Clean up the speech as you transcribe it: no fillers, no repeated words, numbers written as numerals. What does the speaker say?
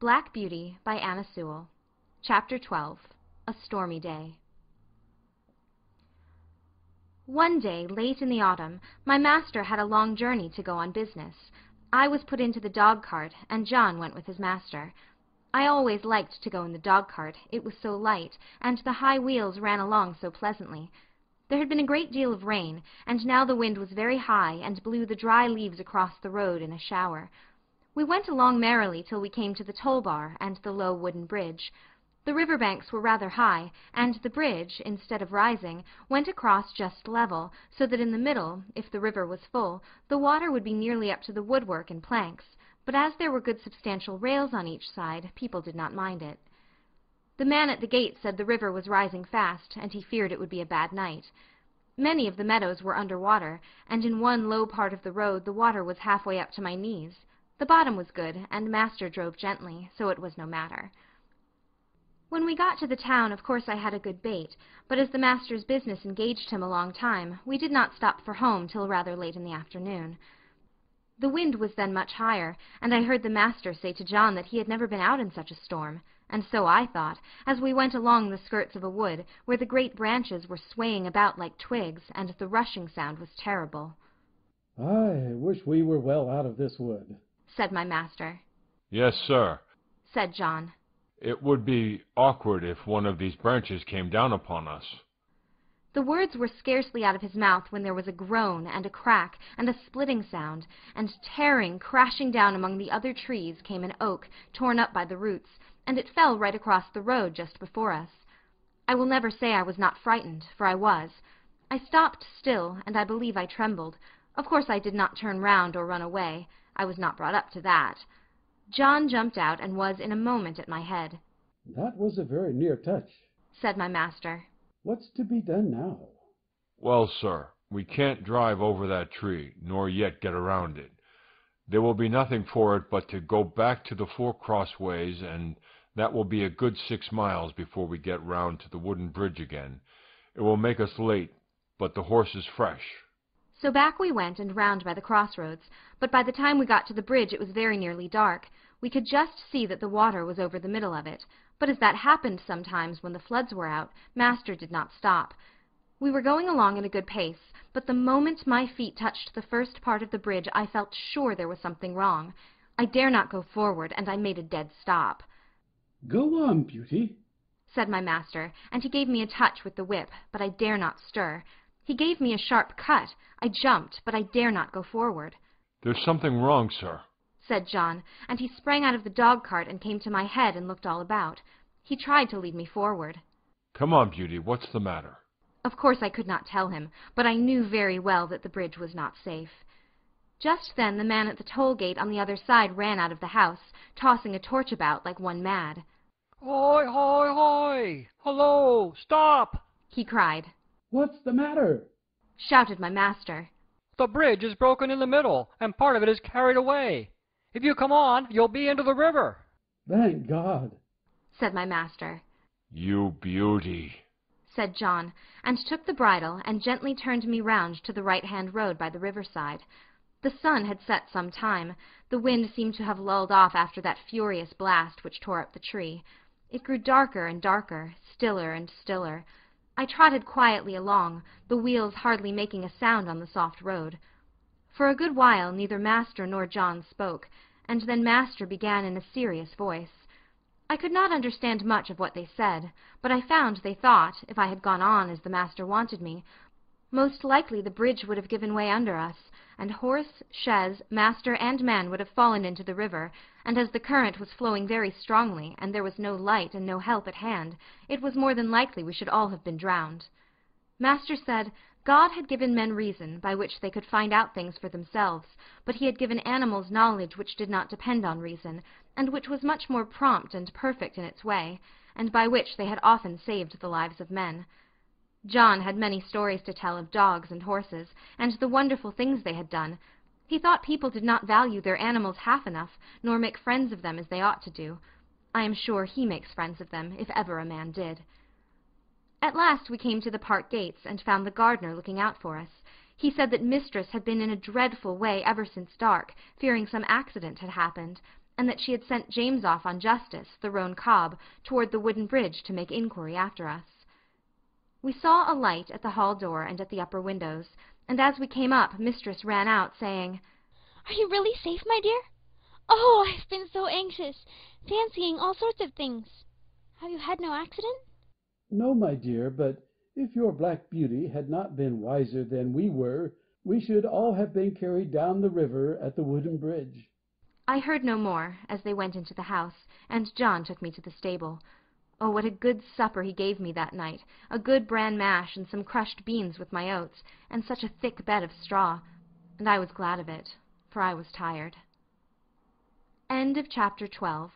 Black Beauty by Anna Sewell. Chapter 12. A Stormy Day. One day, late in the autumn, my master had a long journey to go on business. I was put into the dog-cart, and John went with his master. I always liked to go in the dog-cart, it was so light, and the high wheels ran along so pleasantly. There had been a great deal of rain, and now the wind was very high and blew the dry leaves across the road in a shower. We went along merrily till we came to the toll-bar and the low wooden bridge. The river banks were rather high, and the bridge, instead of rising, went across just level, so that in the middle, if the river was full, the water would be nearly up to the woodwork and planks, but as there were good substantial rails on each side, people did not mind it. The man at the gate said the river was rising fast, and he feared it would be a bad night. Many of the meadows were under water, and in one low part of the road the water was halfway up to my knees. The bottom was good, and master drove gently, so it was no matter. When we got to the town, of course I had a good bait, but as the master's business engaged him a long time, we did not stop for home till rather late in the afternoon. The wind was then much higher, and I heard the master say to John that he had never been out in such a storm, and so I thought, as we went along the skirts of a wood, where the great branches were swaying about like twigs, and the rushing sound was terrible. "I wish we were well out of this wood," said my master. "Yes, sir," said John. "It would be awkward if one of these branches came down upon us." The words were scarcely out of his mouth when there was a groan and a crack and a splitting sound, and tearing, crashing down among the other trees came an oak, torn up by the roots, and it fell right across the road just before us. I will never say I was not frightened, for I was. I stopped still, and I believe I trembled. Of course I did not turn round or run away. I was not brought up to that. John jumped out and was in a moment at my head. "That was a very near touch," said my master. "What's to be done now?" "Well, sir, we can't drive over that tree, nor yet get around it. There will be nothing for it but to go back to the 4 crossways, and that will be a good 6 miles before we get round to the wooden bridge again. It will make us late, but the horse is fresh." So back we went and round by the crossroads, but by the time we got to the bridge it was very nearly dark. We could just see that the water was over the middle of it, but as that happened sometimes when the floods were out, master did not stop. We were going along at a good pace, but the moment my feet touched the first part of the bridge I felt sure there was something wrong. I dare not go forward, and I made a dead stop. "Go on, Beauty," said my master, and he gave me a touch with the whip, but I dare not stir. He gave me a sharp cut. I jumped, but I dare not go forward. "There's something wrong, sir," said John, and he sprang out of the dog-cart and came to my head and looked all about. He tried to lead me forward. "Come on, Beauty, what's the matter?" Of course I could not tell him, but I knew very well that the bridge was not safe. Just then the man at the toll-gate on the other side ran out of the house, tossing a torch about like one mad. "Hoy, hoy, hoy! Hullo! Stop!" he cried. "What's the matter?" shouted my master. "The bridge is broken in the middle, and part of it is carried away. If you come on, you'll be into the river." "Thank God," said my master. "You beauty," said John, and took the bridle and gently turned me round to the right-hand road by the riverside. The sun had set some time. The wind seemed to have lulled off after that furious blast which tore up the tree. It grew darker and darker, stiller and stiller. I trotted quietly along, the wheels hardly making a sound on the soft road. For a good while neither master nor John spoke, and then master began in a serious voice. I could not understand much of what they said, but I found they thought, if I had gone on as the master wanted me, most likely the bridge would have given way under us, and horse, chaise, master, and man would have fallen into the river, and as the current was flowing very strongly, and there was no light and no help at hand, it was more than likely we should all have been drowned. Master said God had given men reason by which they could find out things for themselves, but he had given animals knowledge which did not depend on reason, and which was much more prompt and perfect in its way, and by which they had often saved the lives of men. John had many stories to tell of dogs and horses, and the wonderful things they had done. He thought people did not value their animals half enough, nor make friends of them as they ought to do. I am sure he makes friends of them, if ever a man did. At last we came to the park gates, and found the gardener looking out for us. He said that mistress had been in a dreadful way ever since dark, fearing some accident had happened, and that she had sent James off on justice, the roan cob, toward the wooden bridge to make inquiry after us. We saw a light at the hall door and at the upper windows, and as we came up, Mistress ran out, saying, "Are you really safe, my dear? Oh, I've been so anxious, fancying all sorts of things. Have you had no accident?" No, my dear, but if your Black Beauty had not been wiser than we were, we should all have been carried down the river at the wooden bridge. I heard no more, as they went into the house, and John took me to the stable. Oh, what a good supper he gave me that night, a good bran mash and some crushed beans with my oats, and such a thick bed of straw, and I was glad of it, for I was tired. End of chapter 12.